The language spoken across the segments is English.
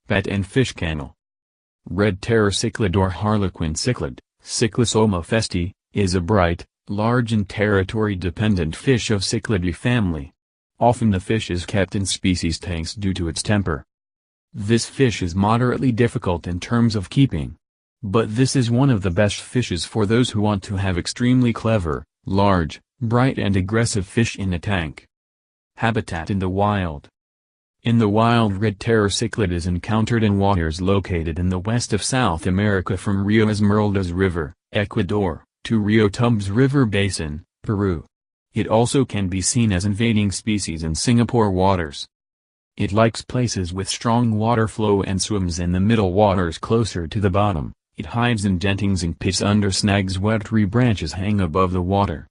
Pet&Fish kennel. Red terror cichlid or harlequin cichlid, Cyclisoma festi, is a bright, large and territory-dependent fish of cichlidae family. Often the fish is kept in species tanks due to its temper. This fish is moderately difficult in terms of keeping. But this is one of the best fishes for those who want to have extremely clever, large, bright and aggressive fish in a tank. Habitat in the wild. In the wild, red terror cichlid is encountered in waters located in the west of South America from Rio Esmeraldas River, Ecuador, to Rio Tumbes River Basin, Peru. It also can be seen as invading species in Singapore waters. It likes places with strong water flow and swims in the middle waters closer to the bottom. It hides in dentings and pits under snags where tree branches hang above the water.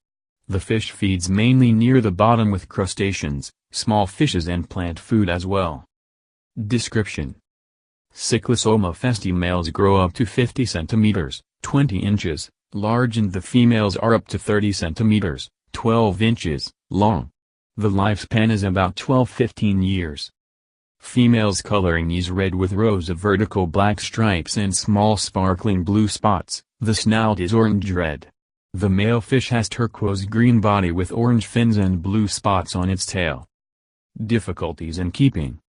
The fish feeds mainly near the bottom with crustaceans, small fishes and plant food as well. Description: Cyclisoma festi males grow up to 50 cm, 20 inches, large, and the females are up to 30 cm, 12 inches, long. The lifespan is about 12-15 years. Females' coloring is red with rows of vertical black stripes and small sparkling blue spots. The snout is orange-red. The male fish has turquoise-green body with orange fins and blue spots on its tail. Difficulties in keeping.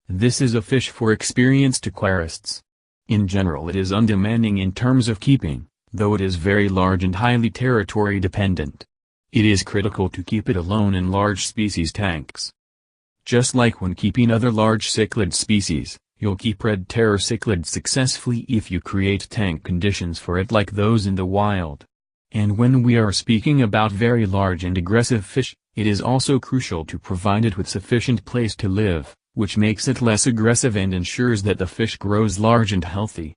This is a fish for experienced aquarists. In general, it is undemanding in terms of keeping, though it is very large and highly territory-dependent. It is critical to keep it alone in large species tanks. Just like when keeping other large cichlid species, you'll keep red terror cichlid successfully if you create tank conditions for it like those in the wild. And when we are speaking about very large and aggressive fish, it is also crucial to provide it with sufficient place to live, which makes it less aggressive and ensures that the fish grows large and healthy.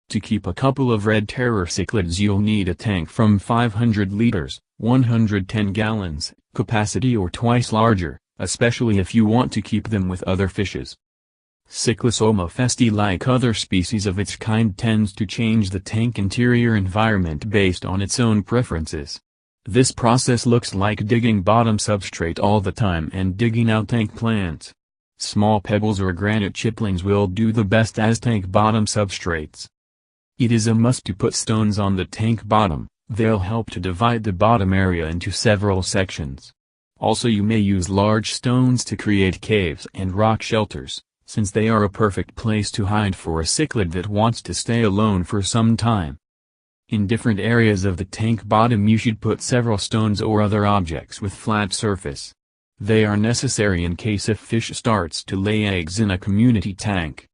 To keep a couple of red terror cichlids, you'll need a tank from 500 liters, 110 gallons, capacity or twice larger, especially if you want to keep them with other fishes. Cyclisoma festi, like other species of its kind, tends to change the tank interior environment based on its own preferences. This process looks like digging bottom substrate all the time and digging out tank plants. Small pebbles or granite chiplings will do the best as tank bottom substrates. It is a must to put stones on the tank bottom. They'll help to divide the bottom area into several sections. Also, you may use large stones to create caves and rock shelters, since they are a perfect place to hide for a cichlid that wants to stay alone for some time. In different areas of the tank bottom you should put several stones or other objects with flat surface. They are necessary in case a fish starts to lay eggs in a community tank.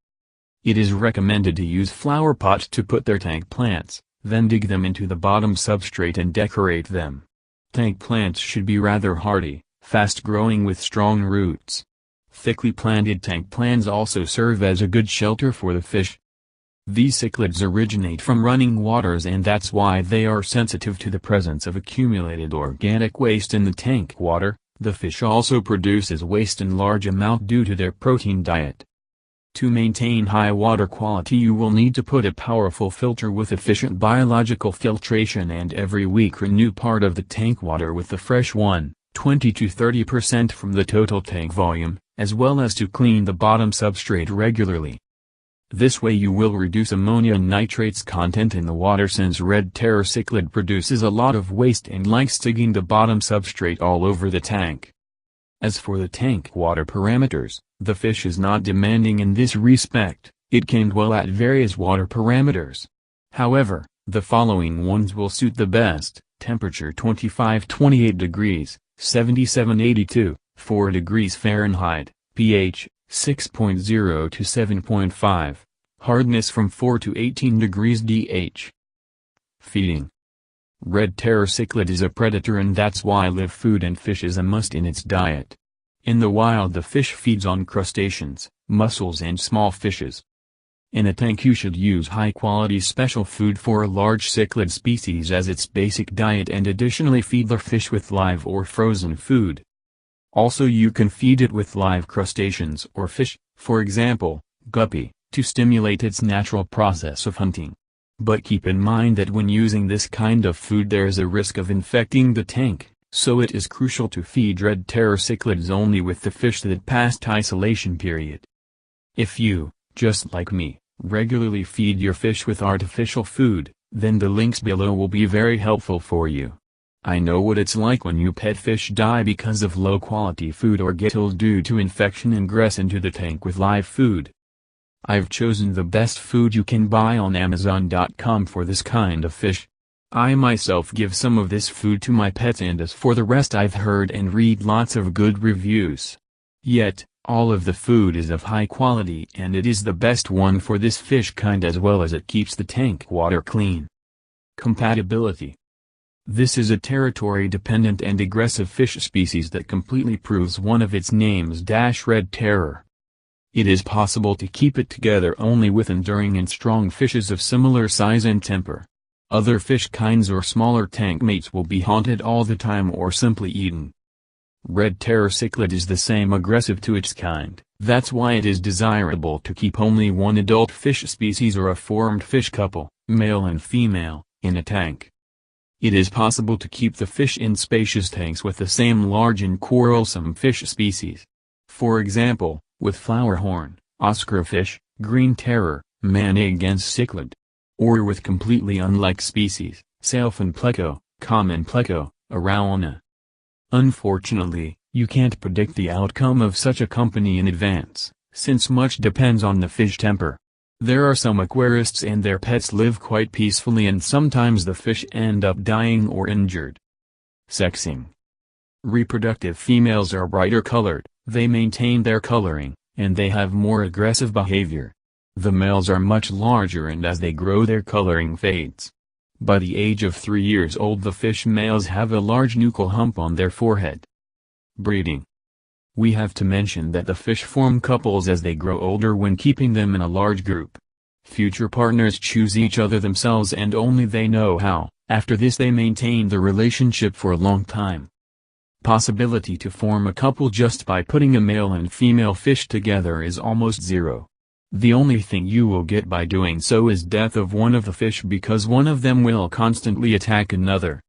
It is recommended to use flower pot to put their tank plants, then dig them into the bottom substrate and decorate them. Tank plants should be rather hardy, fast-growing with strong roots. Thickly planted tank plants also serve as a good shelter for the fish. These cichlids originate from running waters, and that's why they are sensitive to the presence of accumulated organic waste in the tank water. The fish also produces waste in large amount due to their protein diet. To maintain high water quality, you will need to put a powerful filter with efficient biological filtration and every week renew part of the tank water with the fresh one, 20 to 30% from the total tank volume, as well as to clean the bottom substrate regularly. This way you will reduce ammonia and nitrates content in the water, since red terror cichlid produces a lot of waste and likes digging the bottom substrate all over the tank. As for the tank water parameters, the fish is not demanding in this respect. It can dwell at various water parameters. However, the following ones will suit the best: temperature 25-28 degrees, 77-82, 4 degrees Fahrenheit, pH 6.0 to 7.5, hardness from 4 to 18 degrees DH. Feeding. Red terror cichlid is a predator, and that's why live food and fish is a must in its diet. In the wild, the fish feeds on crustaceans, mussels and small fishes. In a tank you should use high-quality special food for a large cichlid species as its basic diet, and additionally feed the fish with live or frozen food. Also, you can feed it with live crustaceans or fish, for example, guppy, to stimulate its natural process of hunting. But keep in mind that when using this kind of food there is a risk of infecting the tank, so it is crucial to feed red terror cichlids only with the fish that passed isolation period. If you, Just like me, regularly feed your fish with artificial food, then the links below will be very helpful for you. I know what it's like when your pet fish die because of low-quality food or get ill due to infection and ingress into the tank with live food. I've chosen the best food you can buy on Amazon.com for this kind of fish. I myself give some of this food to my pets, and as for the rest, I've heard and read lots of good reviews. Yet, all of the food is of high quality and it is the best one for this fish kind, as well as it keeps the tank water clean. Compatibility. This is a territory-dependent and aggressive fish species that completely proves one of its names: red terror. It is possible to keep it together only with enduring and strong fishes of similar size and temper. Other fish kinds or smaller tank mates will be haunted all the time or simply eaten. Red terror cichlid is the same aggressive to its kind. That's why it is desirable to keep only one adult fish species or a formed fish couple, male and female, in a tank. It is possible to keep the fish in spacious tanks with the same large and quarrelsome fish species. For example, with flowerhorn, oscarfish, green terror, man-against cichlid. Or with completely unlike species, sailfin pleco, common pleco, arauna. Unfortunately, you can't predict the outcome of such a company in advance, since much depends on the fish temper. There are some aquarists and their pets live quite peacefully, and sometimes the fish end up dying or injured. Sexing. Reproductive females are brighter colored, they maintain their coloring, and they have more aggressive behavior. The males are much larger, and as they grow their coloring fades. By the age of 3 years old, the fish males have a large nuchal hump on their forehead. Breeding. We have to mention that the fish form couples as they grow older when keeping them in a large group. Future partners choose each other themselves and only they know how. After this they maintain the relationship for a long time. Possibility to form a couple just by putting a male and female fish together is almost zero. The only thing you will get by doing so is death of one of the fish, because one of them will constantly attack another.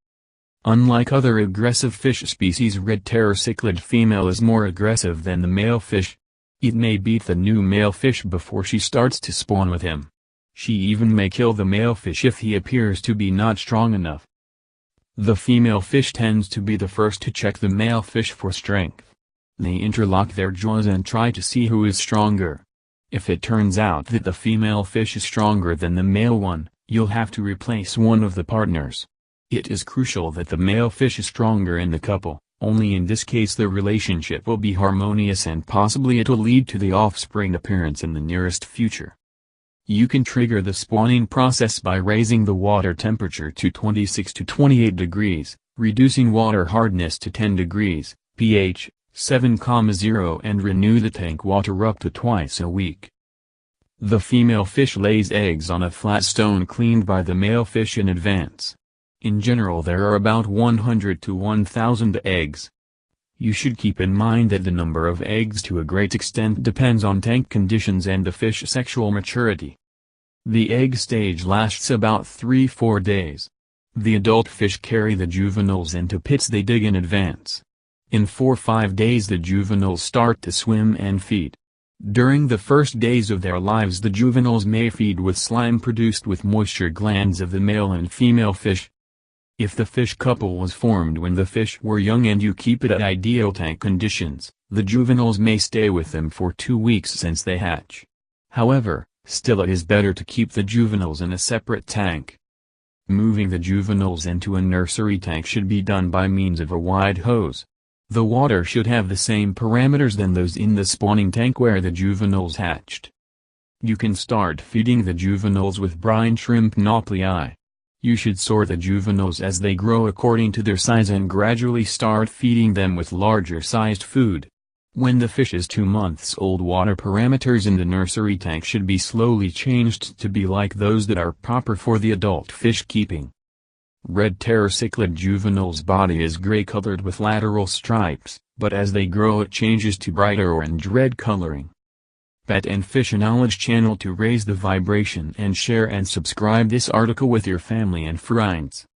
Unlike other aggressive fish species, red terror cichlid female is more aggressive than the male fish. It may beat the new male fish before she starts to spawn with him. She even may kill the male fish if he appears to be not strong enough. The female fish tends to be the first to check the male fish for strength. They interlock their jaws and try to see who is stronger. If it turns out that the female fish is stronger than the male one, you'll have to replace one of the partners. It is crucial that the male fish is stronger in the couple, only in this case the relationship will be harmonious and possibly it will lead to the offspring appearance in the nearest future. You can trigger the spawning process by raising the water temperature to 26 to 28 degrees, reducing water hardness to 10 degrees, pH 7,0 and renew the tank water up to twice a week. The female fish lays eggs on a flat stone cleaned by the male fish in advance. In general there are about 100 to 1,000 eggs. You should keep in mind that the number of eggs to a great extent depends on tank conditions and the fish sexual maturity. The egg stage lasts about 3-4 days. The adult fish carry the juveniles into pits they dig in advance. In 4-5 days the juveniles start to swim and feed. During the first days of their lives the juveniles may feed with slime produced with moisture glands of the male and female fish. If the fish couple was formed when the fish were young and you keep it at ideal tank conditions, the juveniles may stay with them for 2 weeks since they hatch. However, still it is better to keep the juveniles in a separate tank. Moving the juveniles into a nursery tank should be done by means of a wide hose. The water should have the same parameters than those in the spawning tank where the juveniles hatched. You can start feeding the juveniles with brine shrimp nauplii. You should sort the juveniles as they grow according to their size and gradually start feeding them with larger sized food. When the fish is 2 months old, water parameters in the nursery tank should be slowly changed to be like those that are proper for the adult fish keeping. Red terror cichlid juvenile's body is gray-colored with lateral stripes, but as they grow it changes to brighter orange red coloring. Pet and Fish Knowledge channel to raise the vibration and share and subscribe this article with your family and friends.